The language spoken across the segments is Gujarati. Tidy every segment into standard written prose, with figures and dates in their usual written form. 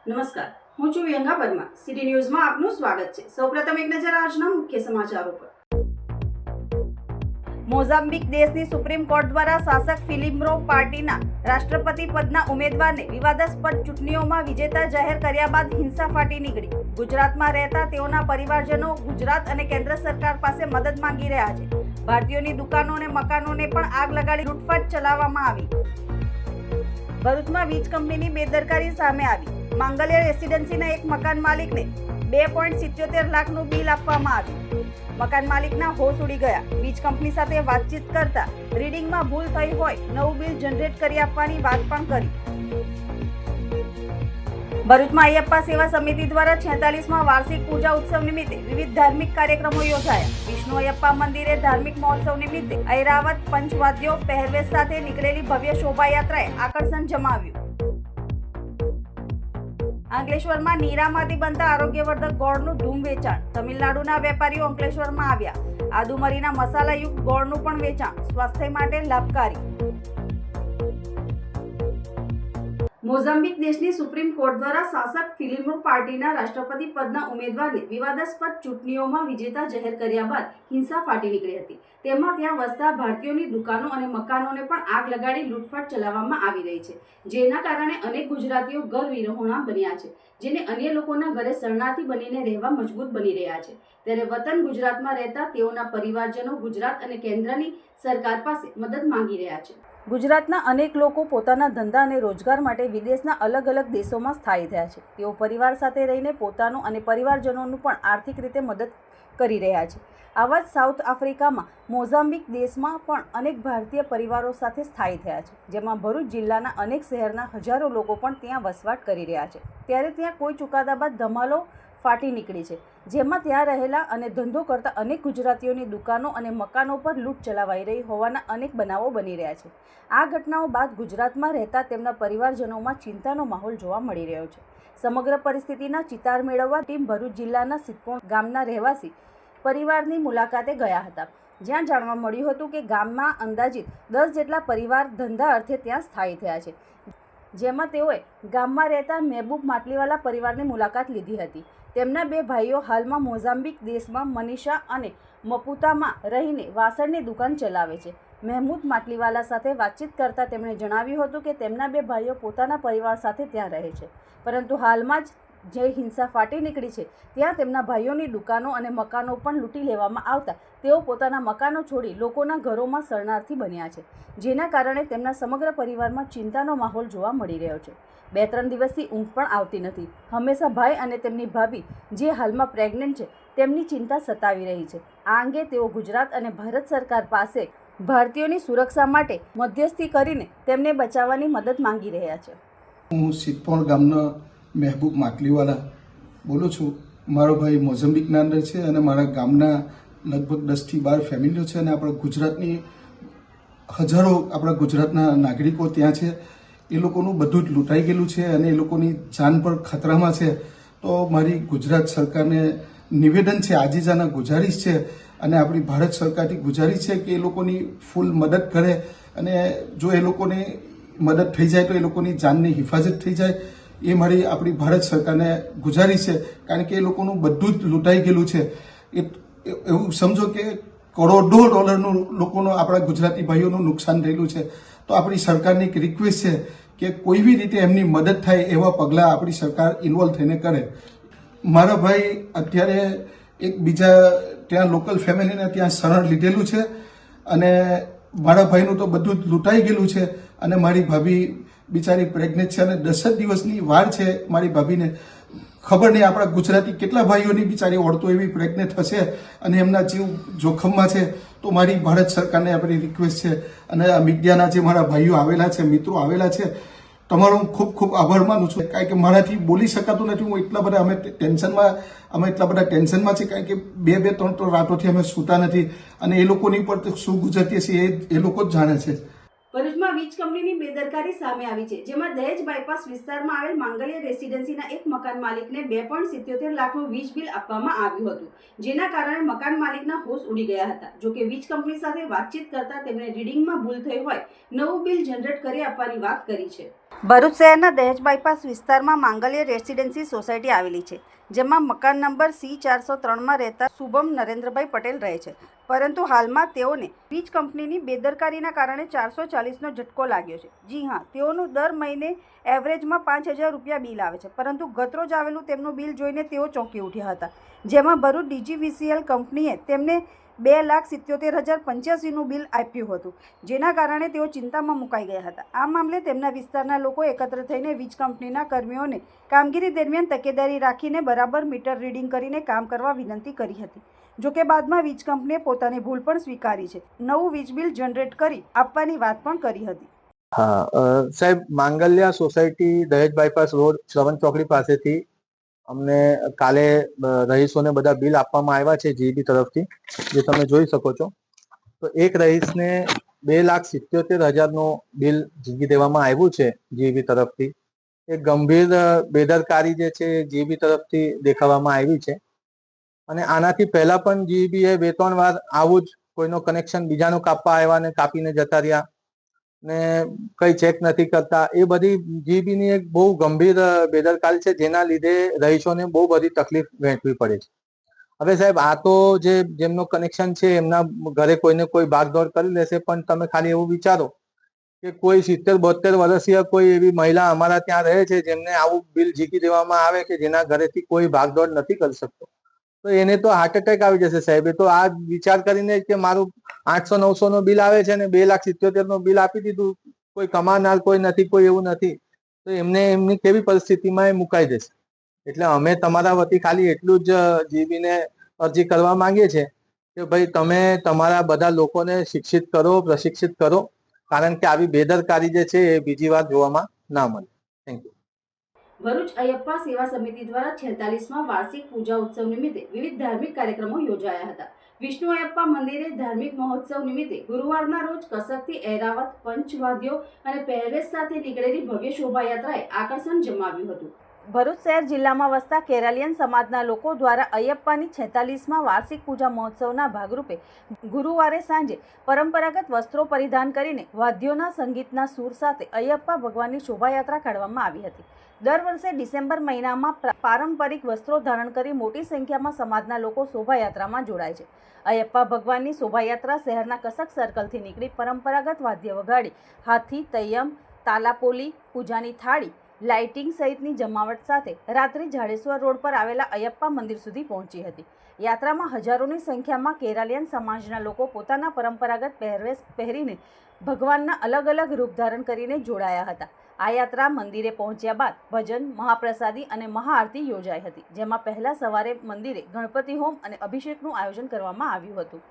નમસ્કાર, હું છું વ્યંગા વર્મા. સિટી ન્યૂઝમાં આપનું સ્વાગત છે. સૌપ્રથમ એક નજર આજના મુખ્ય સમાચારો પર. મોઝામ્બિક દેશની સુપ્રીમ કોર્ટ દ્વારા શાસક ફિલિમ્રો પાર્ટીના રાષ્ટ્રપતિ પદના ઉમેદવારને વિવાદાસ્પદ ચૂંટણીઓમાં વિજેતા જાહેર કર્યા બાદ હિંસા ફાટી નીકળી. ગુજરાતમાં રહેતા તેઓના પરિવારજનો ગુજરાત અને કેન્દ્ર સરકાર પાસે મદદ માંગી રહ્યા છે. ભારતીયોની દુકાનો અને મકાનોને પણ આગ લગાડી લૂંટફાટ ચલાવવામાં આવી. ભરૂચમાં વીજ કંપનીની બેદરકારી સામે આવી. માંગલ્ય રેસિડેન્સીના એક મકાન માલિકને 2.77 લાખનું બિલ આપવામાં આવ્યું. મકાન માલિકના હોશ ઉડી ગયા. વીજ કંપની સાથે વાતચીત કરતા રીડિંગમાં ભૂલ થઈ હોય નવું બિલ જનરેટ કરી આપવાની વાત પણ કરી. ભરૂચમાં અયપ્પા સેવા સમિતિ દ્વારા 46મા વાર્ષિક પૂજા ઉત્સવ નિમિત્તે વિવિધ ધાર્મિક કાર્યક્રમો યોજાયા. વિષ્ણુ અયપ્પા મંદિરે ધાર્મિક મહોત્સવ નિમિત્તે ઐરાવત પંચવાદ્યો પહેરવેશ સાથે નીકળેલી ભવ્ય શોભાયાત્રાએ આકર્ષણ જમાવ્યું. અંકલેશ્વરમાં નીરામાંથી બનતા આરોગ્યવર્ધક ગોળનું ધૂમ વેચાણ. તમિલનાડુના વેપારીઓ અંકલેશ્વરમાં આવ્યા. આદુમરીના મસાલાયુક્ત ગોળનું પણ વેચાણ. સ્વાસ્થ્ય માટે લાભકારી. મોઝામ્બિક દેશની સુપ્રીમ કોર્ટ દ્વારા શાસક ફિલિમ્રો પાર્ટીના રાષ્ટ્રપતિ પદના ઉમેદવારને વિવાદાસ્પદ ચૂંટણીઓમાં વિજેતા જાહેર કર્યા બાદ હિંસા ફાટી નીકળી હતી. તેમાં ત્યાં વસતા ભારતીયોની દુકાનો અને મકાનોને પણ આગ લગાડી લૂંટફાટ ચલાવવામાં આવી રહી છે, જેના કારણે અનેક ગુજરાતીઓ ઘર વિહોણા બન્યા છે, જેને અન્ય લોકોના ઘરે શરણાર્થી બનીને રહેવા મજબૂર બની રહ્યા છે. ત્યારે વતન ગુજરાતમાં રહેતા તેઓના પરિવારજનો ગુજરાત અને કેન્દ્રની સરકાર પાસે મદદ માંગી રહ્યા છે. ગુજરાતના અનેક લોકો પોતાના ધંધા અને રોજગાર માટે વિદેશના અલગ અલગ દેશોમાં સ્થાયી થયા છે. તેઓ પરિવાર સાથે રહીને પોતાનું અને પરિવારજનોનું પણ આર્થિક રીતે મદદ કરી રહ્યા છે. આવા જ સાઉથ આફ્રિકામાં મોઝામ્બિક દેશમાં પણ અનેક ભારતીય પરિવારો સાથે સ્થાયી થયા છે, જેમાં ભરૂચ જિલ્લાના અનેક શહેરના હજારો લોકો પણ ત્યાં વસવાટ કરી રહ્યા છે. ત્યારે ત્યાં કોઈ ચુકાદા બાદ ધમાલો ફાટી નીકળી છે, જેમાં ત્યાં રહેલા અને ધંધો કરતા અનેક ગુજરાતીઓની દુકાનો અને મકાનો પર લૂંટ ચલાવાઈ રહી હોવાના અનેક બનાવો બની રહ્યા છે. આ ઘટનાઓ બાદ ગુજરાતમાં રહેતા તેમના પરિવારજનોમાં ચિંતાનો માહોલ જોવા મળી રહ્યો છે. સમગ્ર પરિસ્થિતિના ચિતાર મેળવવા ટીમ ભરૂચ જિલ્લાના સિદ્ધપોર ગામના રહેવાસી પરિવારની મુલાકાતે ગયા હતા, જ્યાં જાણવા મળ્યું હતું કે ગામમાં અંદાજિત 10 જેટલા પરિવાર ધંધા અર્થે ત્યાં સ્થાયી થયા છે, જેમાં તેઓએ ગામમાં રહેતા મહેબૂબ માટલીવાલા પરિવારની મુલાકાત લીધી હતી. તેમના 2 ભાઈઓ હાલમાં મોઝામ્બિક દેશમાં મનીષા અને મપુતામાં રહીને વાસણની દુકાન ચલાવે છે. મહેમૂદ માટલીવાલા સાથે વાતચીત કરતા તેમણે જણાવ્યું હતું કે તેમના 2 ભાઈઓ પોતાના પરિવાર સાથે ત્યાં રહે છે, પરંતુ હાલમાં જ જે હિંસા ફાટી નીકળી છે ત્યાં તેમના ભાઈઓની દુકાનો અને મકાનો પણ લૂંટી લેવામાં આવતા તેઓ પોતાના મકાનો છોડી લોકોના ઘરોમાં શરણાર્થી બન્યા છે, જેના કારણે તેમના સમગ્ર પરિવારમાં ચિંતાનો માહોલ જોવા મળી રહ્યો છે. 2-3 દિવસથી ઊંઘ પણ આવતી નથી. હંમેશા ભાઈ અને તેમની ભાભી જે હાલમાં પ્રેગ્નન્ટ છે તેમની ચિંતા સતાવી રહી છે. આ અંગે તેઓ ગુજરાત અને ભારત સરકાર પાસે ભારતીયોની સુરક્ષા માટે મધ્યસ્થી કરીને તેમને બચાવવાની મદદ માંગી રહ્યા છે. હું સિદ્ધપોર ગામનો મહેબૂબ માટલીવાલા બોલું છું. મારો ભાઈ મોઝામ્બિકના અંદર છે અને મારા ગામના લગભગ 10 થી 12 ફેમિલીઓ છે અને આપણા ગુજરાતની હજારો આપણા ગુજરાતના નાગરિકો ત્યાં છે. એ લોકોનું બધું જ લૂંટાઈ ગયેલું છે અને એ લોકોની જાન પર ખતરામાં છે. તો મારી ગુજરાત સરકારને નિવેદન છે, આજીજાના ગુજારિશ છે અને આપણી ભારત સરકારથી ગુજારિશ છે કે એ લોકોની ફૂલ મદદ કરે અને જો એ લોકોને મદદ થઈ જાય તો એ લોકોની જાનની હિફાજત થઈ જાય, એ મારી આપણી ભારત સરકારને ગુજારિશ છે. કારણ કે એ લોકોનું બધું જ લૂંટાઈ ગયેલું છે. એવું સમજો કે કરોડો ડોલરનું લોકોનો આપણા ગુજરાતી ભાઈઓનું નુકસાન થયેલું છે. તો આપણી સરકારની એક રિક્વેસ્ટ છે કે કોઈ બી રીતે એમની મદદ થાય એવા પગલાં આપણી સરકાર ઇન્વોલ્વ થઈને કરે. મારા ભાઈ અત્યારે એક બીજા ત્યાં લોકલ ફેમિલીને ત્યાં શરણ લીધેલું છે અને મારા ભાઈનું તો બધું જ લૂંટાઈ ગયેલું છે અને મારી ભાભી બિચારી પ્રેગ્નેન્ટ છે અને 10 જ દિવસની વાર છે. મારી ભાભીને ખબર નહીં આપણા ગુજરાતી કેટલા ભાઈઓની બિચારી ઓળતો એવી પ્રેગ્નેન્ટ હશે અને એમના જીવ જોખમમાં છે. તો મારી ભારત સરકારને આપણી રિક્વેસ્ટ છે અને આ મીડિયાના જે મારા ભાઈઓ આવેલા છે, મિત્રો આવેલા છે, તમારો હું ખૂબ ખૂબ આભાર માનું છું. કારણ કે મારાથી બોલી શકાતું નથી. હું એટલા બધા અમે એટલા બધા ટેન્શનમાં છે કારણ કે 2-3 રાતોથી અમે સૂતા નથી અને એ લોકોની પર શું ગુજરતી હશે એ લોકો જ જાણે છે. ભરૂચમાં વીજ કંપનીની બેદરકારી સામે આવી છે, જેમાં દહેજ બાયપાસ વિસ્તારમાં આવેલ માંગલ્ય રેસિડેન્સીના એક મકાન માલિકને 2.77 લાખનું વીજ બિલ આપવામાં આવ્યું હતું, જેના કારણે મકાન માલિકના હોશ ઉડી ગયા હતા. જોકે વીજ કંપની સાથે વાતચીત કરતા તેમણે રીડિંગમાં ભૂલ થઈ હોય નવું બિલ જનરેટ કરી આપવાની વાત કરી છે. ભરૂચ શહેરના દહેજ બાયપાસ વિસ્તારમાં માંગલ્ય રેસિડેન્સી સોસાયટી આવેલી છે, જેમાં મકાન નંબર C403માં રહેતા શુભમ નરેન્દ્રભાઈ પટેલ રહે છે, પરંતુ હાલમાં તેઓને વીજ કંપનીની બેદરકારીના કારણે 440નો ઝટકો લાગ્યો છે. જી હા, તેઓનું દર મહિને એવરેજમાં 5000 રૂપિયા બિલ આવે છે, પરંતુ ગતરોજ આવેલું તેમનું બિલ જોઈને તેઓ ચોંકી ઉઠ્યા હતા, જેમાં ભરૂચ DGVCL કંપનીએ તેમને 2,77,085નું બિલ આપ્યું હતું, જેના કારણે તેઓ ચિંતામાં મુકાઈ ગયા હતા. આ મામલે તેમના વિસ્તારના લોકો એકત્ર થઈને વીજ કંપનીના કર્મીઓને કામગીરી દરમિયાન તકેદારી રાખીને બરાબર મીટર રીડિંગ કરીને કામ કરવા વિનંતી કરી હતી. જોકે બાદમાં વીજ કંપનીએ પોતાની ભૂલ પણ સ્વીકારી છે, નવું વીજ બિલ જનરેટ કરી આપવાની વાત પણ કરી હતી. હા સાહેબ, માંગલ્યા સોસાયટી દહેજ બાયપાસ રોડ શ્રવણ ચોકડી પાસેથી અમને કાલે રહીશોને બધા બિલ આપવામાં આવ્યા છે જીબી તરફથી, જે તમે જોઈ શકો છો. તો એક રહીશને 2,77,000નું બિલ જીબી દેવામાં આવ્યું છે જીબી તરફથી. એક ગંભીર બેદરકારી જે છે જીબી તરફથી દેખાવામાં આવી છે, અને આનાથી પહેલા પણ જીબીએ 2-3 વાર આવું જ કોઈનો કનેક્શન બીજાનો કાપવા આવ્યા ને કાપીને જતા રહ્યા ને કઈ ચેક નથી કરતા. એ બધી જીબીની એક બહુ ગંભીર બેદરકારી છે, જેના લીધે રહીશોને બહુ બધી તકલીફ વહેંચવી પડે છે. હવે સાહેબ, આ તો જેમનો કનેક્શન છે એમના ઘરે કોઈને કોઈ ભાગદોડ કરી લેશે, પણ તમે ખાલી એવું વિચારો કે કોઈ 70-72 વર્ષીય કોઈ એવી મહિલા અમારા ત્યાં રહે છે જેમને આવું બિલ ઝીકી દેવામાં આવે કે જેના ઘરેથી કોઈ ભાગદોડ નથી કરી શકતો, તો એને તો હાર્ટ એટેક આવી જશે સાહેબ. એ તો આ વિચાર કરીને કે મારું 800-900નો બિલ આવે છે ને 2,77,000નું બિલ આપી દીધું, કોઈ કમાનાર કોઈ નથી, કોઈ એવું નથી, તો એમની કેવી પરિસ્થિતિમાં એ મુકાઈ જશે. એટલે અમે તમારા વતી ખાલી એટલું જ જીબીને અરજી કરવા માંગીએ છીએ કે ભાઈ તમે તમારા બધા લોકોને શિક્ષિત કરો, પ્રશિક્ષિત કરો, કારણ કે આવી બેદરકારી જે છે એ બીજી વાર જોવામાં ના મળે. Thank you. ભરૂચ અયપ્પા સેવા સમિતિ દ્વારા 46મા વાર્ષિક પૂજા ઉત્સવ નિમિત્તે વિવિધ ધાર્મિક કાર્યક્રમો યોજાયા હતા. વિષ્ણુ અયપ્પા મંદિરે ધાર્મિક મહોત્સવ નિમિત્તે ગુરુવારના રોજ કસકથી ઐરાવત, પંચવાદ્યો અને પહેરવેશ સાથે નીકળેલી ભવ્ય શોભાયાત્રાએ આકર્ષણ જમાવ્યું હતું. ભરૂચ શહેર જિલ્લામાં વસતા કેરાલિયન સમાજના લોકો દ્વારા અયપ્પાની 46મા વાર્ષિક પૂજા મહોત્સવના ભાગરૂપે ગુરુવારે સાંજે પરંપરાગત વસ્ત્રો પરિધાન કરીને વાદ્યોના સંગીતના સૂર સાથે અયપ્પા ભગવાનની શોભાયાત્રા કાઢવામાં આવી હતી. દર વર્ષે ડિસેમ્બર મહિનામાં પારંપરિક વસ્ત્રો ધારણ કરી મોટી સંખ્યામાં સમાજના લોકો શોભાયાત્રામાં જોડાય છે. અયપ્પા ભગવાનની શોભાયાત્રા શહેરના કસક સર્કલથી નીકળી પરંપરાગત વાદ્ય વગાડી હાથી, તૈયમ, તાલાપોલી, પૂજાની થાળી, લાઇટિંગ સહિતની જમાવટ સાથે રાત્રે જાડેશ્વર રોડ પર આવેલા અયપ્પા મંદિર સુધી પહોંચી હતી. યાત્રામાં હજારોની સંખ્યામાં કેરાલિયન સમાજના લોકો પોતાના પરંપરાગત પહેરવેશ પહેરીને ભગવાનના અલગ અલગ રૂપ ધારણ કરીને જોડાયા હતા. આ યાત્રા મંદિરે પહોંચ્યા બાદ ભજન, મહાપ્રસાદી અને મહાઆરતી યોજાઈ હતી, જેમાં પહેલા સવારે મંદિરે ગણપતિ હોમ અને અભિષેકનું આયોજન કરવામાં આવ્યું હતું.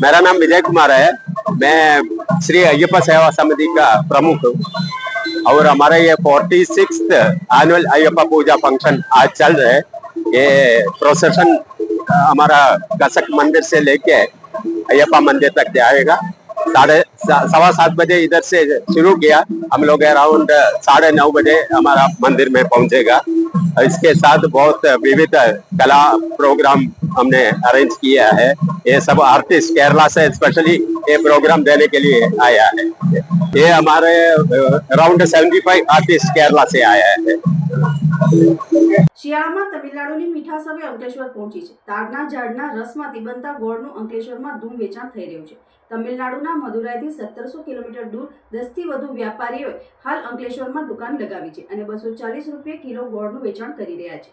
मेरा नाम विजय कुमार है। मैं श्री अयप्पा सेवा समिति का प्रमुख हूँ और हमारा ये 46th एनुअल अयप्पा पूजा फंक्शन आज चल रहा है। ये प्रोसेशन हमारा कसक मंदिर से लेके अयप्पा मंदिर तक जाएगा। 7:15 बजे इधर से शुरू किया, हम लोग अराउंड 9:30 बजे हमारा मंदिर में पहुंचेगा। इसके साथ बहुत विविध कला प्रोग्राम हमने अरेंज किया है। ये सब आर्टिस्ट केरला से स्पेशली ये प्रोग्राम देने के लिए आया है। ये हमारे अराउंड 75 आर्टिस्ट केरला से आया है। શિયાળામાં તમિલનાડુની મીઠાસ હવે અંકલેશ્વર પહોંચી છે. તાડના ઝાડના રસમાંથી બનતા ગોળનું અંકલેશ્વરમાં ધૂમ વેચાણ થઈ રહ્યું છે. તમિલનાડુના મદુરાઈથી 1700 કિલોમીટર દૂર 10થી વધુ વ્યાપારીઓએ હાલ અંકલેશ્વરમાં દુકાન લગાવી છે અને 240 રૂપિયા કિલો ગોળનું વેચાણ કરી રહ્યા છે.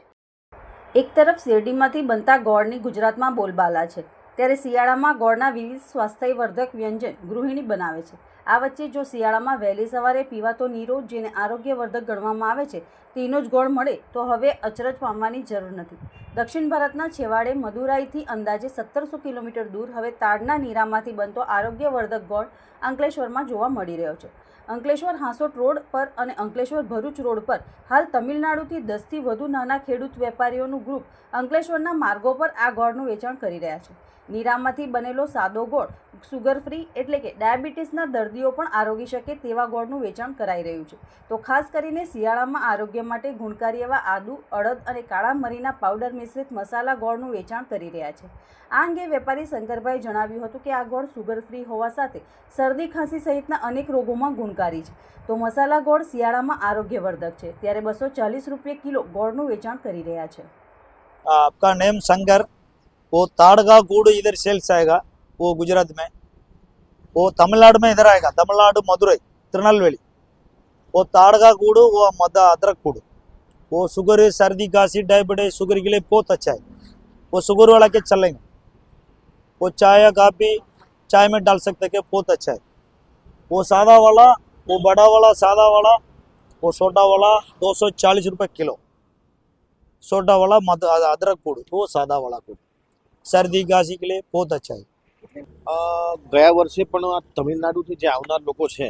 એક તરફ શેરડીમાંથી બનતા ગોળની ગુજરાતમાં બોલબાલા છે, ત્યારે શિયાળામાં ગોળના વિવિધ સ્વાસ્થ્યવર્ધક વ્યંજન ગૃહિણી બનાવે છે. આ વચ્ચે જો શિયાળામાં વહેલી સવારે પીવાતો નીરો, જેને આરોગ્યવર્ધક ગણવામાં આવે છે, તેનો જ ગોળ મળે તો હવે અચરજ પામવાની જરૂર નથી. દક્ષિણ ભારતના છેવાડે મદુરાઈથી અંદાજે 1700 કિલોમીટર દૂર હવે તાડના નીરામાંથી બનતો આરોગ્યવર્ધક ગોળ અંકલેશ્વરમાં જોવા મળી રહ્યો છે. અંકલેશ્વર હાંસોટ રોડ પર અને અંકલેશ્વર ભરૂચ રોડ પર હાલ તમિલનાડુથી 10થી વધુ નાના ખેડૂત વેપારીઓનું ગ્રુપ અંકલેશ્વરના માર્ગો પર આ ગોળનું વેચાણ કરી રહ્યા છે. નીરામાંથી બનેલો સાદો ગોળ સુગર ફ્રી એટલે કે ડાયાબિટીસના દર્દીઓ પણ આરોગી શકે તેવા ગોળનું વેચાણ કરાઈ રહ્યું છે. તો ખાસ કરીને શિયાળામાં આરોગ્ય માટે ગુણકારી એવા આદુ, અડદ અને કાળા મરીના પાવડર મિશ્રિત મસાલા ગોળનું વેચાણ કરી રહ્યા છે. આ અંગે વેપારી શંકરભાઈ જણાવ્યું હતું કે આ ગોળ સુગર ફ્રી હોવા સાથે શરદી ખાંસી સહિતના અનેક રોગોમાં ગુણકારી છે. તો મસાલા ગોળ શિયાળામાં આરોગ્યવર્ધક છે ત્યારે 240 રૂપિયા કિલો ગોળનું વેચાણ કરી રહ્યા છે. आपका नेम शंकर, वो ताड़ का गुड़ इधर सेल्स आएगा, वो गुजरात में, वो तमिलनाडु में इधर आएगा, तमिलनाडु मदुरई तिरुनेलवेली. वो ताड़ का गुड़, वो अदरक गुड़, वो शुगर सर्दी खांसी डायबिटीज शुगर के लिए बहुत अच्छा है. वो शुगर वाला के चलेंगे, वो चाय या काफ़ी चाय में डाल सकते हैं, बहुत अच्छा है. वो सादा वाला, वो बड़ा वाला सादा वाला, वो छोटा वाला 240 रुपये किलो. छोटा वाला अदरक गुड़, वो सादा वाला गुड़ सर्दी खांसी के लिए बहुत अच्छा है. ગયા વર્ષે પણ આ તમિલનાડુથી જે આવનાર લોકો છે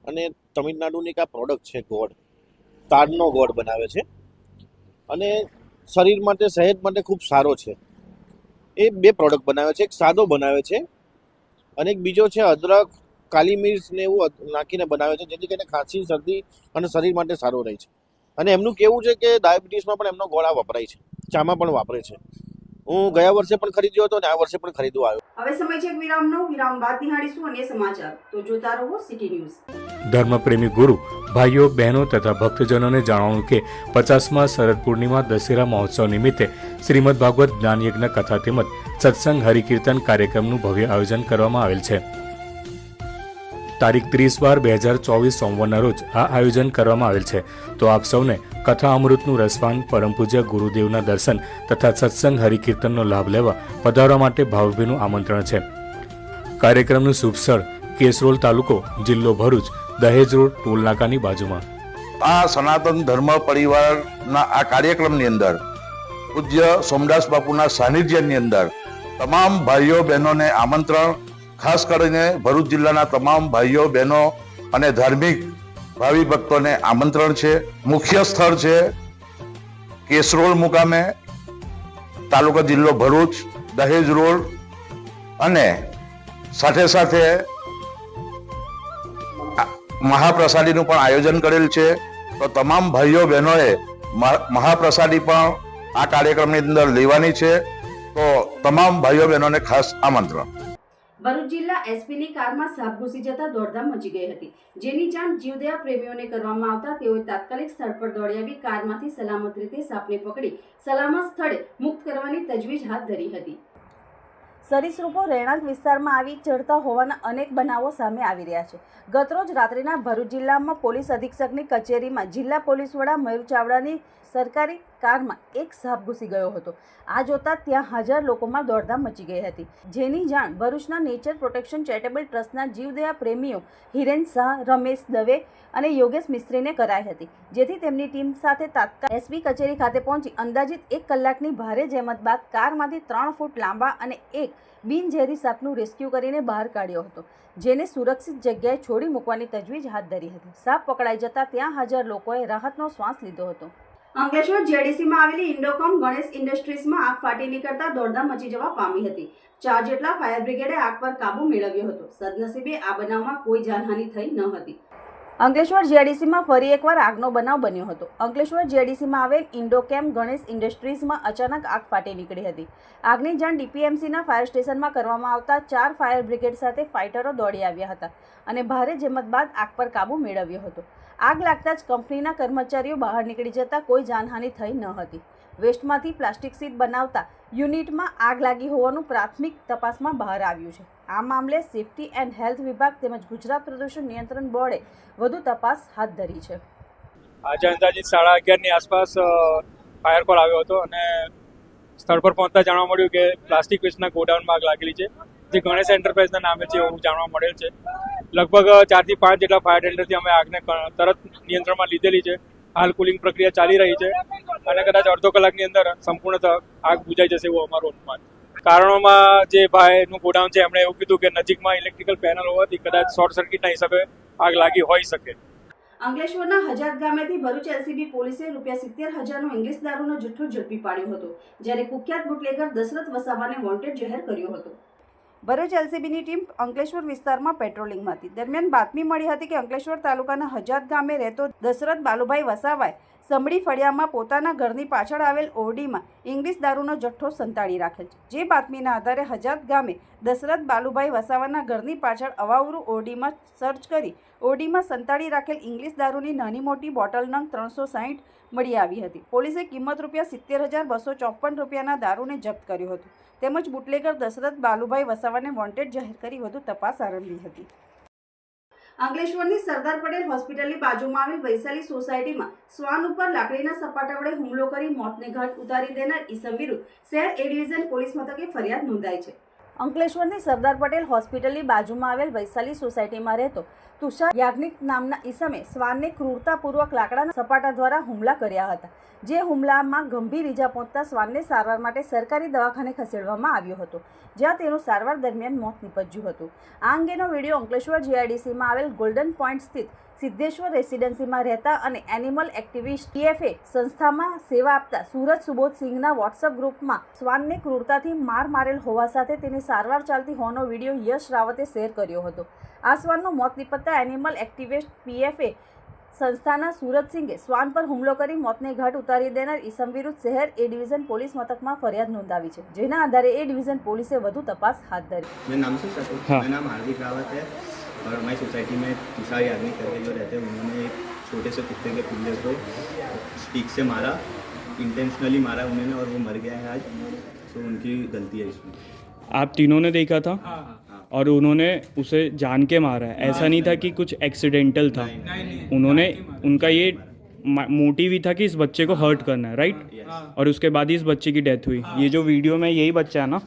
અને તમિલનાડુની એક આ પ્રોડક્ટ છે ગોળ, તાડનો ગોળ બનાવે છે અને શરીર માટે સેહત માટે ખૂબ સારો છે. એ બે પ્રોડક્ટ બનાવે છે, એક સાદો બનાવે છે અને એક બીજો છે અદરક, કાલી મિર્ચ ને એવું નાખીને બનાવે છે, જેથી કરીને ખાંસી શરદી અને શરીર માટે સારો રહે છે. અને એમનું કેવું છે કે ડાયાબિટીસમાં પણ એમનો ગોળા વપરાય છે, ચામાં પણ વાપરે છે. હું ગયા વર્ષે પણ ખરીદ્યો હતો અને આ વર્ષે પણ ખરીદવા આવ્યો. હવે સમય છે વિરામનો. વિરામ બાદ નિહાળીશું અન્ય સમાચાર. તો જોતા રહો સિટી ન્યૂઝ. ધર્મપ્રેમી ગુરુ ભાઈઓ બહેનો તથા ભક્તજનોને જણાવ્યું કે 50મા શરદ પૂર્ણિમા દશેરા મહોત્સવ નિમિત્તે શ્રીમદ ભાગવત જ્ઞાન યજ્ઞ કથા તેમજ સત્સંગ હરિકીર્તન કાર્યક્રમનું ભવ્ય આયોજન કરવામાં આવેલ છે. તારીખ 30/12/2024 સોમવારના રોજ આ આયોજન કરવામાં આવેલ છે. તો આપ સૌને કથા અમૃતનું રસપાન, પરમ પૂજ્ય ગુરુદેવના દર્શન તથા સત્સંગ હરિકીર્તનનો લાભ લેવા પધારવા માટે ભાવભીનું આમંત્રણ છે. કાર્યક્રમનું શુભ સ્થળ કેશરોલ તાલુકો, જિલ્લો ભરૂચ, દહેજ રોડ, ટોલનાકાની બાજુમાં. આ સનાતન ધર્મ પરિવારના આ કાર્યક્રમની અંદર પૂજ્ય સોમદાસ બાપુના સાનિધ્યની અંદર તમામ ભાઈઓ બહેનોને આમંત્રણ, ખાસ કરીને ભરૂચ જિલ્લાના તમામ ભાઈઓ બહેનો અને ધાર્મિક ભાવિ ભક્તોને આમંત્રણ છે. મુખ્ય સ્થળ છે કેશરોલ મુકામે, તાલુકા જિલ્લો ભરૂચ, દહેજ રોડ અને સાથે સાથે મહાપ્રસાદીનું પણ આયોજન કરેલ છે. તો તમામ ભાઈઓ બહેનોએ મહાપ્રસાદી પણ આ કાર્યક્રમની અંદર લેવાની છે. તો તમામ ભાઈઓ બહેનોને ખાસ આમંત્રણ. ભરૂચ જિલ્લા એસપીની કારમાં સાપ ઘૂસી જતા દોડધામ મચી ગઈ હતી, જેની જાણ જીવદયા પ્રેમીઓને કરવામાં આવતા તેઓએ તાત્કાલિક સ્થળ પર દોડી આવી કારમાંથી સલામત રીતે સાપને પકડી સલામત સ્થળે મુક્ત કરવાની તજવીજ હાથ ધરી હતી. સરીસૃપો રહેણાંક વિસ્તારમાં આવી ચડતા હોવાના અનેક બનાવો સામે આવી રહ્યા છે. ગતરોજ રાત્રિના ભરૂચ જિલ્લામાં પોલીસ અધિક્ષકની કચેરીમાં જિલ્લા પોલીસ વડા મયુર ચાવડાની સરકારી કારમાં એક સાપ ઘૂસી ગયો હતો. આ જોતા ત્યાં હાજર લોકોમાં દોડધામ મચી ગઈ હતી, જેની જાણ ભરૂચના નેચર પ્રોટેક્શન ચેરિટેબલ ટ્રસ્ટના જીવદયા પ્રેમીઓ હિરેન શાહ, રમેશ દવે અને યોગેશ મિસ્ત્રીને કરાઈ હતી, જેથી તેમની ટીમ સાથે તાત્કાલિક એસપી કચેરી ખાતે પહોંચી અંદાજિત 1 કલાકની ભારે જહેમત બાદ કારમાંથી 3 ફૂટ લાંબા અને એક બિનઝેરી સાપનું રેસ્ક્યુ કરીને બહાર કાઢ્યો હતો, જેને સુરક્ષિત જગ્યાએ છોડી મૂકવાની તજવીજ હાથ ધરી હતી. સાપ પકડાઈ જતા ત્યાં હાજર લોકોએ રાહતનો શ્વાસ લીધો હતો. અંકલેશ્વર જેડીસીમાં આવેલી ઇન્ડોકોમ ગણેશ ઇન્ડસ્ટ્રીઝમાં આગ ફાટી નીકળતા દોડધામ મચી જવા પામી હતી. 4 જેટલા ફાયર બ્રિગેડે આગ પર કાબુ મેળવ્યો હતો. સદનસીબે આ બનાવમાં કોઈ જાનહાનિ થઈ ન હતી. અંકલેશ્વર જેડીસીમાં ફરી એકવાર આગનો બનાવ બન્યો હતો. અંકલેશ્વર જેડીસીમાં આવેલ ઇન્ડોકેમ ગણેશ ઇન્ડસ્ટ્રીઝમાં અચાનક આગ ફાટી નીકળી હતી. આગની જાણ ડીપીએમસીના ફાયર સ્ટેશનમાં કરવામાં આવતા 4 ફાયર બ્રિગેડ સાથે ફાઇટરો દોડી આવ્યા હતા અને ભારે જહેમત બાદ આગ પર કાબુ મેળવ્યો હતો. આગ લાગતા જ કંપનીના કર્મચારીઓ બહાર નીકળી જતા કોઈ જાનહાનિ થઈ ન હતી. વેસ્ટમાંથી પ્લાસ્ટિક સીટ બનાવતા યુનિટમાં આગ લાગી હોવાનું પ્રાથમિક તપાસમાં બહાર આવ્યું છે. આ મામલે સેફટી એન્ડ હેલ્થ વિભાગ તેમજ ગુજરાત પ્રદૂષણ નિયંત્રણ બોર્ડે વધુ તપાસ હાથ ધરી છે. આજે અંદાજિત 11:30ની આસપાસ ફાયર કોલ આવ્યો હતો અને સ્થળ પર પહોંચતા જાણવા મળ્યું કે પ્લાસ્ટિક વેસ્ટના ગોડાઉનમાં આગ લાગેલી છે, જે ગણેશ એન્ટરપ્રાઇઝના નામે છે એવું જાણવા મળેલ છે. લગભગ 4 થી 5 જેટલા ફાયર ટેન્ડરથી અમે આગને તરત નિયંત્રણમાં લીધેલી છે હાલ કુલિંગ પ્રક્રિયા ચાલી રહી છે અને કદાચ અડધો કલાકની અંદર સંપૂર્ણ આગ બુઝાઈ જશે એવું અમારું અનુમાન. કારણોમાં જે ભાઈનું ગોડાઉન છે એમણે એવું કીધું કે નજીકમાં ઇલેક્ટ્રિકલ પેનલ હોવાથી કદાચ શોર્ટ સર્કિટના હિસાબે આગ લાગી હોઈ શકે. અંકલેશ્વરના હજાત ગામેથી ભરૂચ એલસીબી પોલીસે ₹70,000નો ઇંગ્લિશ દારૂનો જથ્થો ઝડપી પાડ્યો હતો, જ્યારે કુખ્યાત બુટલેગર દશરથ વસાવાને વોન્ટેડ જાહેર કર્યો હતો. ભરૂચ એલસીબીની ટીમ અંકલેશ્વર વિસ્તારમાં પેટ્રોલિંગમાં હતી. દરમિયાન બાતમી મળી હતી કે અંકલેશ્વર તાલુકાના હજાત ગામે રહેતો દશરથ બાલુભાઈ વસાવાએ સમડી ફળિયામાં પોતાના ઘરની પાછળ આવેલ ઓરડીમાં ઇંગ્લિશ દારૂનો જથ્થો સંતાડી રાખેલ છે. જે બાતમીના આધારે હજાત ગામે દશરથ બાલુભાઈ વસાવાના ઘરની પાછળ અવાવરૂ ઓરડીમાં સર્ચ કરી ઓરડીમાં સંતાડી રાખેલ ઇંગ્લિશ દારૂની નાની મોટી બોટલ નંગ 360 મળી આવી હતી. પોલીસે કિંમત ₹70,254ના દારૂને જપ્ત કર્યો હતો તેમજ બુટલેગર દશરથ બાલુભાઈ વસાવાને વોન્ટેડ જાહેર કરી વધુ તપાસ આરંભી હતી. અંકલેશ્વરની સરદાર પટેલ હોસ્પિટલની બાજુમાં આવેલ વૈશાલી સોસાયટીમાં શ્વાન ઉપર લાકડીના સપાટા વડે હુમલો કરી મોતને ઘાટ ઉતારી દેનાર ઈસમ વિરુદ્ધ શહેર એ ડિવિઝન પોલીસ મથકે ફરિયાદ નોંધાઈ છે. અંકલેશ્વરની સરદાર પટેલ હોસ્પિટલની બાજુમાં આવેલ વૈશાલી સોસાયટીમાં રહેતો તુષાર યાજ્ઞિક નામના ઈસમે શ્વાનને ક્રૂરતાપૂર્વક લાકડાના સપાટા દ્વારા હુમલા કર્યા હતા. જે હુમલામાં ગંભીર ઈજા પહોંચતા શ્વાનને સારવાર માટે સરકારી દવાખાને ખસેડવામાં આવ્યો હતો, જ્યાં તેનું સારવાર દરમિયાન મોત નીપજ્યું હતું. આ અંગેનો વિડીયો અંકલેશ્વર જીઆઈડીસીમાં આવેલ ગોલ્ડન પોઈન્ટ સ્થિત સિદ્ધેશ્વર રેસિડેન્સીમાં રહેતા અને એનિમલ એક્ટિવિસ્ટ PFA સંસ્થામાં સેવા આપતા સુરજ સુબોધસિંહના વોટ્સઅપ ગ્રુપમાં શ્વાનને ક્રૂરતાથી માર મારેલ હોવા સાથે તેની સારવાર ચાલતી હોવાનો વિડીયો યશ રાવતે શેર કર્યો હતો. આ શ્વાનનું મોત નીપજતા એનિમલ એક્ટિવિસ્ટ PFA સંસ્થાના સુરજસિંહે શ્વાન પર હુમલો કરી મોતને ઘાટ ઉતારી દેનાર ઈસમ વિરુદ્ધ શહેર એ ડિવિઝન પોલીસ મથકમાં ફરિયાદ નોંધાવી છે, જેના આધારે એ ડિવિઝન પોલીસે વધુ તપાસ હાથ ધરી. मेरा नाम से मेरा नाम हार्दिक रावत है और हमारी सोसाइटी में तुषार यादव करके जो रहते हैं उन्होंने एक छोटे से कुत्ते के पिल्ले को स्टिक से मारा, इंटेंशनली मारा उन्होंने और वो मर गया है आज. तो उनकी गलती है इसमें. आप तीनों ने देखा था और उन्होंने उसे जान के मारा है, ऐसा नहीं था कि कुछ एक्सीडेंटल था. उन्होंने उनका ये मोटिव ही था कि इस बच्चे को हर्ट करना है, राइट? और उसके बाद ही इस बच्चे की डेथ हुई. ये जो वीडियो में यही बच्चा है ना,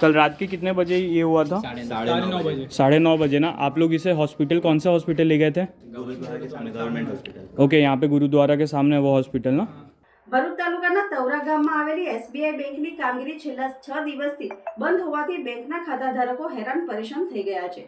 कल रात के कितने बजे ये हुआ था? 9:30 बजे ना. आप लोग इसे हॉस्पिटल, कौन सा हॉस्पिटल ले गए थे? Government hospital. ओके, यहाँ पे गुरुद्वारा के सामने वो हॉस्पिटल ना. ભરૂચ તાલુકાના તવરા ગામમાં આવેલી SBI બેંકની કામગીરી છેલ્લા 6 દિવસથી બંધ હોવાથી બેંકના ખાતાધારકો હેરાન પરેશાન થઈ ગયા છે.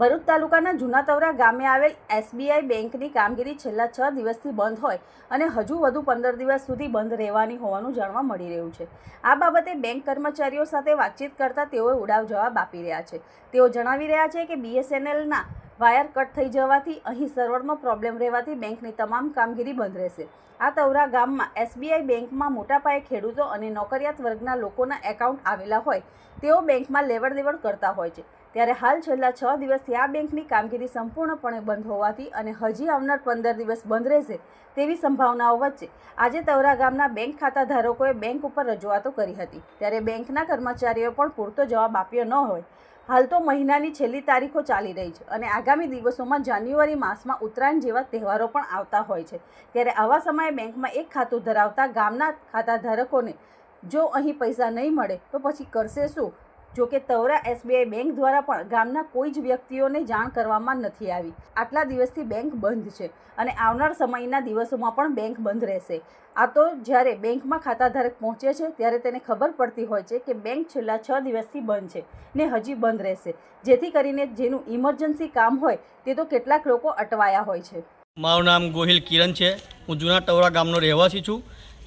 ભરૂચ તાલુકાના જૂના તવરા ગામે આવેલ SBI બેંકની કામગીરી છેલ્લા 6 દિવસથી બંધ હોય અને હજુ વધુ 15 દિવસ સુધી બંધ રહેવાની હોવાનું જાણવા મળી રહ્યું છે. આ બાબતે બેંક કર્મચારીઓ સાથે વાતચીત કરતા તેઓએ ઉડાવ જવાબ આપી રહ્યા છે. તેઓ જણાવી રહ્યા છે કે BSNLના વાયર કટ થઈ જવાથી અહીં સર્વરનો પ્રોબ્લેમ રહેવાથી બેંકની તમામ કામગીરી બંધ રહેશે. આ તવરા ગામમાં SBI બેંકમાં મોટા પાયે ખેડૂતો અને નોકરિયાત વર્ગના લોકોના એકાઉન્ટ આવેલા હોય તેઓ બેંકમાં લેવડ દેવડ કરતા હોય છે. ત્યારે હાલ છેલ્લા 6 દિવસથી આ બેંકની કામગીરી સંપૂર્ણપણે બંધ હોવાથી અને હજી આવનાર 15 દિવસ બંધ રહેશે તેવી સંભાવનાઓ વચ્ચે આજે તવરા ગામના બેંક ખાતાધારકોએ બેંક ઉપર રજૂઆતો કરી હતી. ત્યારે બેંકના કર્મચારીઓએ પણ પૂરતો જવાબ આપ્યો ન હોય. હાલ તો મહિનાની છેલ્લી તારીખો ચાલી રહી છે અને આગામી દિવસોમાં જાન્યુઆરી માસમાં ઉત્તરાયણ જેવા તહેવારો પણ આવતા હોય છે. ત્યારે આવા સમયે બેંકમાં એક ખાતું ધરાવતા ગામના ખાતાધારકોને જો અહીં પૈસા નહીં મળે તો પછી કરશે શું? જો કે તવરા SBI બેંક દ્વારા પણ ગામના કોઈ જ વ્યક્તિઓને જાણ કરવામાં નથી આવી. આટલા દિવસથી બેંક બંધ છે અને આવનાર સમયના દિવસોમાં પણ બેંક બંધ રહેશે. આ તો જ્યારે બેંકમાં ખાતાધારક પહોંચે છે ત્યારે તેને ખબર પડતી હોય છે કે બેંક છેલ્લા 6 દિવસથી બંધ છે ને હજી બંધ રહેશે, જેથી કરીને જેનું ઇમરજન્સી કામ હોય તે તો કેટલાક લોકો અટવાયા હોય છે. મારું નામ ગોહિલ કિરણ છે. હું જૂના ટવરા ગામનો રહેવાસી છું.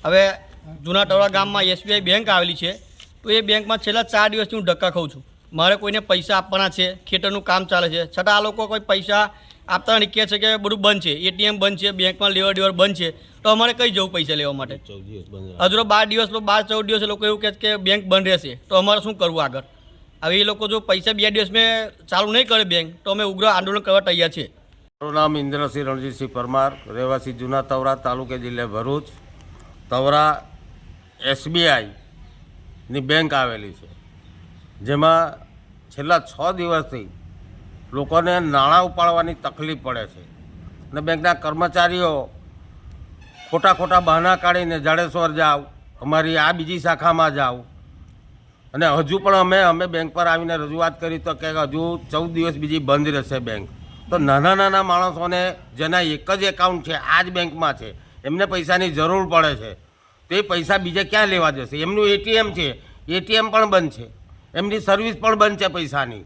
હવે જૂના ટવરા ગામમાં SBI બેંક આવેલી છે તો એ બેંકમાં છેલ્લા 4 દિવસથી હું ધક્કા ખાઉં છું. મારે કોઈને પૈસા આપવાના છે, ખેતરનું કામ ચાલે છે, છતાં આ લોકો કોઈ પૈસા આપતા નહીં, કહે છે કે બધું બંધ છે, ATM બંધ છે, બેંકમાં લેવડ દેવડ બંધ છે. તો અમારે કઈ જવું પૈસા લેવા માટે? હજુ 12 દિવસ 14 દિવસ લોકો એવું કહે છે કે બેંક બંધ રહેશે, તો અમારે શું કરવું આગળ? હવે એ લોકો જો પૈસા 2 દિવસ મેં ચાલુ નહીં કરે બેંક તો અમે ઉગ્ર આંદોલન કરવા તૈયાર છે. મારું નામ ઇન્દ્રસિંહ રણજીતસિંહ પરમાર, રહેવાસી જૂના તવરા, તાલુકે જિલ્લા ભરૂચ. તવરા SBI ની બેંક આવેલી છે, જેમાં છેલ્લા 6 દિવસથી લોકોને નાણાં ઉપાડવાની તકલીફ પડે છે અને બેંકના કર્મચારીઓ ખોટા બહાના કાઢીને જાડેશ્વર જાઓ, અમારી આ બીજી શાખામાં જાઓ, અને હજુ પણ અમે બેંક પર આવીને રજૂઆત કરી તો કે હજુ 14 દિવસ બીજી બંધ રહેશે બેંક. તો નાના માણસોને જેના એક જ એકાઉન્ટ છે આ જ બેંકમાં છે એમને પૈસાની જરૂર પડે છે, તો એ પૈસા બીજે ક્યાં લેવા જશે? એમનું એટીએમ છે, એટીએમ પણ બંધ છે, એમની સર્વિસ પણ બંધ છે પૈસાની.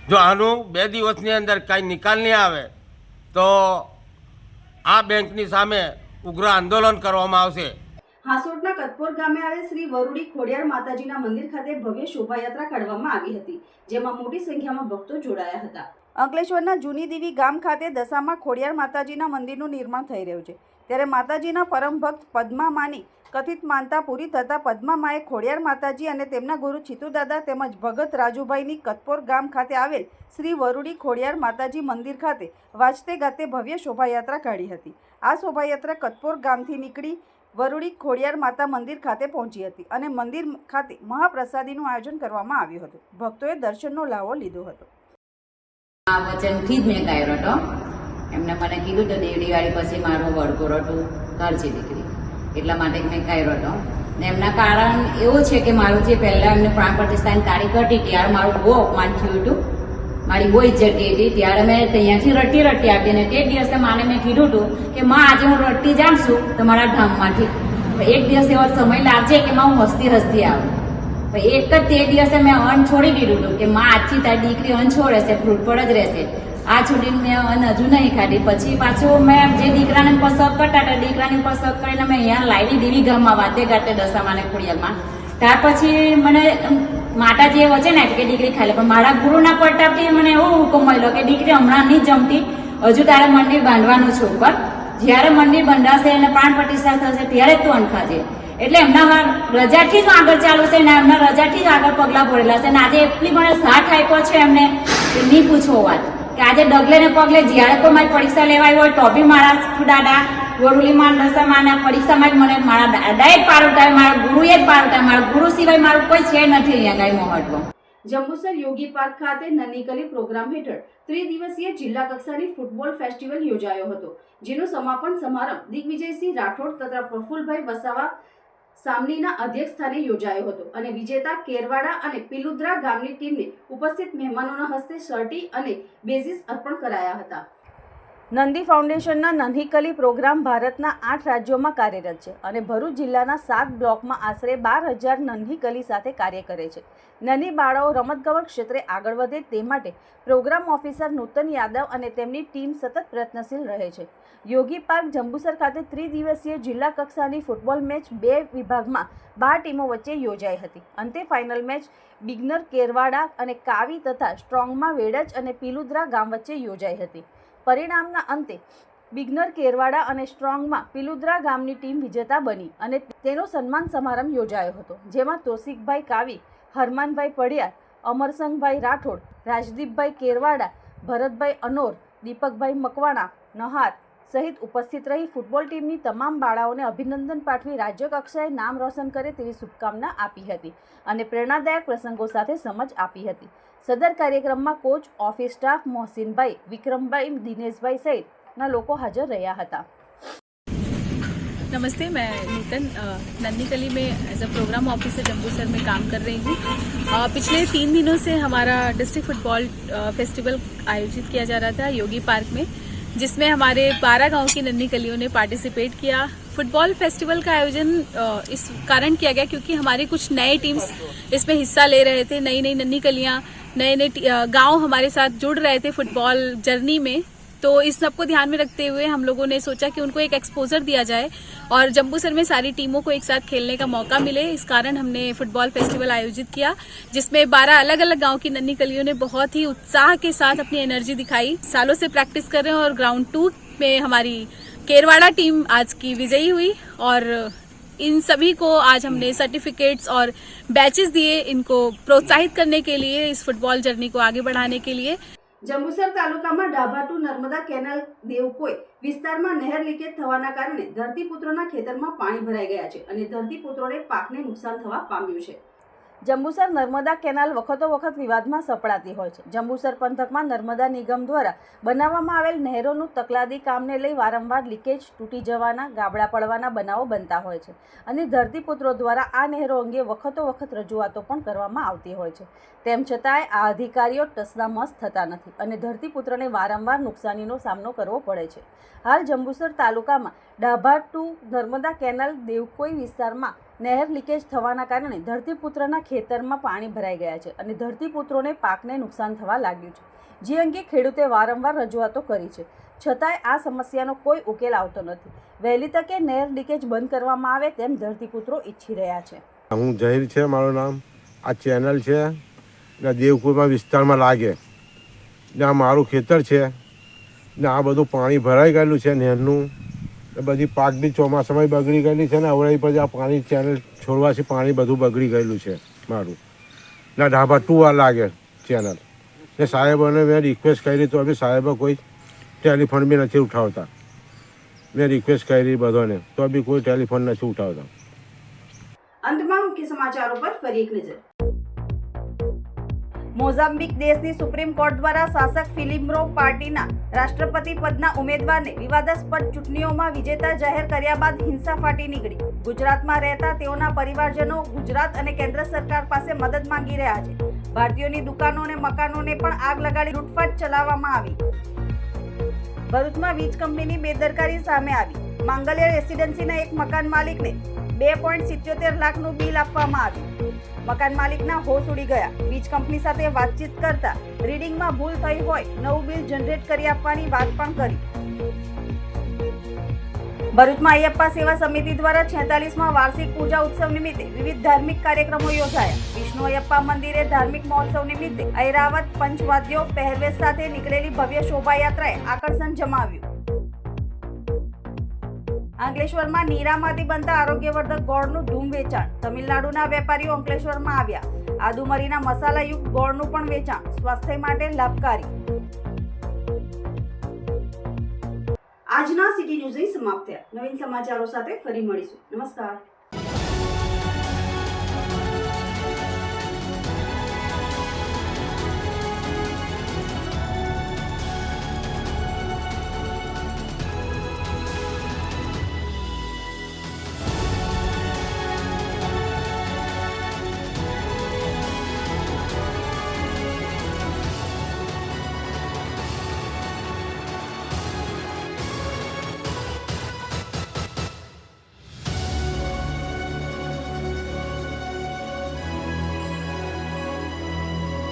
જો આનું 2 દિવસની અંદર કાંઈ નિકાલ નહીં આવે તો આ બેંકની સામે ઉગ્ર આંદોલન કરવામાં આવશે. હાંસોટના કતપોર ગામે આવેલ શ્રી વરુડી ખોડિયાર માતાજીના મંદિર ખાતે ભવ્ય શોભાયાત્રા કાઢવામાં આવી હતી, જેમાં મોટી સંખ્યામાં ભક્તો જોડાયા હતા. અંકલેશ્વરના જૂની દેવી ગામ ખાતે દશામાં ખોડિયાર માતાજીના મંદિરનું નિર્માણ થઈ રહ્યું છે, ત્યારે માતાજીના પરમ ભક્ત પદ્મામાની કથિત માનતા પૂરી થતાં પદ્મામાએ ખોડિયાર માતાજી અને તેમના ગુરુ છીતુદાદા તેમજ ભગત રાજુભાઈની કતપોર ગામ ખાતે આવેલ શ્રી વરુડી ખોડિયાર માતાજી મંદિર ખાતે વાજતે ગાતે ભવ્ય શોભાયાત્રા કાઢી હતી. આ શોભાયાત્રા કતપોર ગામથી નીકળી વરુડી ખોડિયાર માતા મંદિર ખાતે પહોંચી હતી અને મંદિર ખાતે મહાપ્રસાદીનું આયોજન કરવામાં આવ્યું હતું. ભક્તોએ દર્શનનો લાવો લીધો હતો. આ વચનથી જ મેં ગાયો હતો. એમને મને કીધું તો દેવડીવાળી પછી મારો વડકોરટું ઘર છે દીકરી, એટલા માટે મેં ગાયો હતો. ને એમના કારણ એવું છે કે મારું જે પહેલાં એમને પ્રાણ પ્રતિષ્ઠાની તારીખ હતી ત્યારે મારું બહુ અપમાન થયું હતું, મારી બહુ ઇજ્જત ગઈ હતી. ત્યારે મેં ત્યાંથી રટી આપી અને તે દિવસે માને મેં કીધું હતું કે માં આજે હું રટી જાઉં છું તમારા ધામમાંથી, એક દિવસ એવો સમય લાગશે કે માં હું હસતી આવું. એક જ તે દિવસે મેં અન્ન છોડી દીધું હતું કે માં આજથી તારી દીકરી અન્ન છોડે છે, ફ્રૂટ પર જ રહેશે. આ છોડીને મેં અન્ન હજુ નહીં ખાધી. પછી પાછું મેં જે દીકરાને પસંદ કરતા હતા દીકરાની પસંદ કરીને મેં અહીંયા લાવી દેવી ગામમાં વાતે ગાતે દશામાં ને ખોડિયારમાં. ત્યાર પછી મને માતાજીએ વચન આપ્યું કે દીકરી ખાઈ લે, પણ મારા ગુરુના પ્રતાપથી મને એવો હુકમ મળ્યો કે દીકરી હમણાં નહીં જમતી, હજુ તારે મંદિર બાંધવાનું છે ઉપર, જ્યારે મંદિર બંધાશે અને પ્રાણ પ્રતિષ્ઠા થશે ત્યારે તું અન્ન ખાજે. એટલે એમના રજાથી જ આગળ ચાલુ છે ને એમના રજાથી જ આગળ પગલાં ભરેલા છે. અને આજે એટલી મને સાથ આપ્યો છે એમને કે નહીં પૂછો વાત, કે આજે ડગલે ને પગલે જ્યારે કોઈ મારી પરીક્ષા લેવાઈ હોય તો બી મારા દાદા વરુલીમાં દશામાના પરીક્ષામાં જ મને મારા દાદાએ જ પાર ઉતાર્યો, મારા ગુરુએ જ પાર ઉતાર્યો. મારા ગુરુ સિવાય મારું કોઈ છે નથી અહીંયા ગાય મહત્વ. જંબુસર યોગી પાર્ક ખાતે નન્નીકલી પ્રોગ્રામ હેઠળ ત્રિદિવસીય જિલ્લા કક્ષાની ફૂટબોલ ફેસ્ટિવલ યોજાયો હતો, જેનો સમાપન સમારંભ દિગ્વિજયસિંહ રાઠોડ તથા પ્રફુલભાઈ વસાવા સામનીના અધ્યક્ષ સ્થાને યોજાયો હતો અને વિજેતા કેરવાડા અને પિલુદ્રા ગામની ટીમને ઉપસ્થિત મહેમાનોના હસ્તે શર્ટી અને બેઝિસ અર્પણ કરાયા હતા. નંદી ફાઉન્ડેશનના નન્હીકલી પ્રોગ્રામ ભારતના 8 રાજ્યોમાં કાર્યરત છે અને ભરૂચ જિલ્લાના 7 બ્લોકમાં આશરે 12,000 નન્હીકલી સાથે કાર્ય કરે છે. નાની બાળાઓ રમતગમત ક્ષેત્રે આગળ વધે તે માટે પ્રોગ્રામ ઓફિસર નૂતન યાદવ અને તેમની ટીમ સતત પ્રયત્નશીલ રહે છે. યોગી પાર્ક જંબુસર ખાતે ત્રિદિવસીય જિલ્લા કક્ષાની ફૂટબોલ મેચ 2 વિભાગમાં 12 ટીમો વચ્ચે યોજાઈ હતી. અંતે ફાઇનલ મેચ બિગનર કેરવાડા અને કાવી તથા સ્ટ્રોંગમાં વેડજ અને પિલુદ્રા ગામ વચ્ચે યોજાઈ હતી. પરિણામના અંતે બિગનર કેરવાડા અને સ્ટ્રોંગમાં પિલુદ્રા ગામની ટીમ વિજેતા બની અને તેનો સન્માન સમારંભ યોજાયો હતો, જેમાં તોસિકભાઈ કાવી, હરમાનભાઈ પડિયાર, અમરસંગભાઈ રાઠોડ, રાજદીપભાઈ કેરવાડા, ભરતભાઈ અનોર, દીપકભાઈ મકવાણા, નહાર સહિત ઉપસ્થિત રહી ફૂટબોલ ટીમની તમામ બાળાઓને અભિનંદન પાઠવી રાજ્ય કક્ષાએ નામ રોશન કરે તેવી શુભકામના આપી હતી અને પ્રેરણાદાયક પ્રસંગો સાથે સમજ આપી હતી. સદર કાર્યક્રમમાં કોચ, ઓફિસ સ્ટાફ, મોહસિનભાઈ, વિक्रमભાઈ, દિનેશભાઈ સહિતના લોકો હાજર રહ્યા હતા. नमस्ते, मैं नूतन नन्नीकली में as a program officer Jambusar में काम कर रही हूँ. पिछले 3 दिनों से हमारा डिस्ट्रिक्ट फुटबॉल फेस्टिवल आयोजित किया जा रहा था योगी पार्क में, जिसमें हमारे 12 गांव की नन्ही कलियों ने पार्टिसिपेट किया. फुटबॉल फेस्टिवल का आयोजन इस कारण किया गया क्योंकि हमारी कुछ नए टीम्स इसमें हिस्सा ले रहे थे. नई नई नन्ही कलियाँ, नए गांव हमारे साथ जुड़ रहे थे फुटबॉल जर्नी में. तो इस सब को ध्यान में रखते हुए हम लोगों ने सोचा कि उनको एक एक्सपोजर दिया जाए और जम्बूसर में सारी टीमों को एक साथ खेलने का मौका मिले. इस कारण हमने फुटबॉल फेस्टिवल आयोजित किया, जिसमें 12 अलग अलग गांव की नन्ही कलियों ने बहुत ही उत्साह के साथ अपनी एनर्जी दिखाई. सालों से प्रैक्टिस कर रहे हैं और ग्राउंड 2 में हमारी केरवाड़ा टीम आज की विजयी हुई और इन सभी को आज हमने सर्टिफिकेट्स और बैचेस दिए इनको प्रोत्साहित करने के लिए, इस फुटबॉल जर्नी को आगे बढ़ाने के लिए. જંબુસર તાલુકામાં ડાભાટુ નર્મદા કેનાલ દેવકોઈ વિસ્તારમાં નહેર લીકેજ થવાના કારણે ધરતીપુત્રોના ખેતરમાં પાણી ભરાઈ ગયા છે અને ધરતીપુત્રોને પાકને નુકસાન થવા પામ્યું છે. જંબુસર નર્મદા કેનાલ વખતો વખત વિવાદમાં સપડાતી હોય છે. જંબુસર પંથકમાં નર્મદા નિગમ દ્વારા બનાવવામાં આવેલ નહેરોનું તકલાદી કામને લઈ વારંવાર લીકેજ, તૂટી જવાના, ગાબડા પડવાના બનાવો બનતા હોય છે અને ધરતીપુત્રો દ્વારા આ નહેરો અંગે વખતો વખત રજૂઆતો પણ કરવામાં આવતી હોય છે. તેમ છતાંય આ અધિકારીઓ ટસદામસ થતા નથી અને ધરતીપુત્રને વારંવાર નુકસાનીનો સામનો કરવો પડે છે. હાલ જંબુસર તાલુકામાં ડાભા ટુ નર્મદા કેનાલ દેવકોઈ વિસ્તારમાં નહેર લીકેજ થવાના કારણે ધરતીપુત્રના ખેતરમાં પાણી ભરાઈ ગયા છે અને ધરતીપુત્રોને પાકને નુકસાન થવા લાગ્યું છે, જે અંગે ખેડૂતે વારંવાર રજૂઆતો કરી છે, છતાંય આ સમસ્યાનો કોઈ ઉકેલ આવતો નથી. વહેલી તકે નહેર લીકેજ બંધ કરવામાં આવે તેમ ધરતીપુત્રો ઈચ્છી રહ્યા છે. હું જહીર છે મારું નામ. આ ચેનલ છે ને દેવકુરમાં વિસ્તારમાં લાગે ને આ મારું ખેતર છે ને આ બધું પાણી ભરાઈ ગયેલું છે નહેરનું. બધી પાક બી ચોમાસામાં બગડી ગયેલી છે ને હવે પછી આ પાણી ચેનલ છોડવાથી પાણી બધું બગડી ગયેલું છે મારું ને ડાભા ટુ આ લાગે ચેનલ ને સાહેબોને મેં રિક્વેસ્ટ કરી તો બી સાહેબો કોઈ ટેલિફોન બી નથી ઉઠાવતા. મેં રિક્વેસ્ટ કરી બધાને તો બી કોઈ ટેલિફોન નથી ઉઠાવતા. અંતમાં મુખ્ય સમાચારો પર ફરી એક નજર. મોઝામ્બિક દેશની સુપ્રીમ કોર્ટ દ્વારા શાસક ફિલિમ્રો પાર્ટીના રાષ્ટ્રપતિ પદના ઉમેદવારને વિવાદાસ્પદ ચૂંટણીઓમાં વિજેતા જાહેર કર્યા બાદ હિંસા ફાટી નીકળી. ગુજરાતમાં રહેતા તેઓના પરિવારજનો ગુજરાત અને કેન્દ્ર સરકાર પાસે મદદ માંગી રહ્યા છે. ભારતીયોની દુકાનો અને મકાનોને પણ આગ લગાડી લૂંટફાટ ચલાવવામાં આવી. ભરૂચમાં વીજ કંપનીની બેદરકારી સામે આવી. માંગલ્ય રેસિડેન્સીના એક મકાન માલિકને 2.77 લાખનું બિલ આપવામાં આવ્યું. મકાન માલિકના હોશ ઉડી ગયા. વીજ કંપની સાથે વાતચીત કરતા રીડિંગમાં ભૂલ થઈ હોય નવું બિલ જનરેટ કરી આપવાની વાત પણ કરી. ભરૂચમાં અયપ્પા સેવા સમિતિ દ્વારા 46મા વાર્ષિક પૂજા ઉત્સવ નિમિત્તે વિવિધ ધાર્મિક કાર્યક્રમો યોજાયા. વિષ્ણુ અયપ્પા મંદિરે ધાર્મિક મહોત્સવ નિમિત્તે ઐરાવત પંચવાદ્યો પહેરવેશ સાથે નીકળેલી ભવ્ય શોભાયાત્રાએ આકર્ષણ જમાવ્યું. અંકલેશ્વરમાં નીરામાંથી બનતા આરોગ્યવર્ધક ગોળનું ધૂમ વેચાણ. તમિલનાડુના વેપારીઓ અંકલેશ્વરમાં આવ્યા. આદુમરીના મસાલાયુક્ત ગોળનું પણ વેચાણ. સ્વાસ્થ્ય માટે લાભકારી. આજના સિટી ન્યૂઝ સમાપ્ત થયા. નવીન સમાચારો સાથે ફરી મળીશું. નમસ્કાર.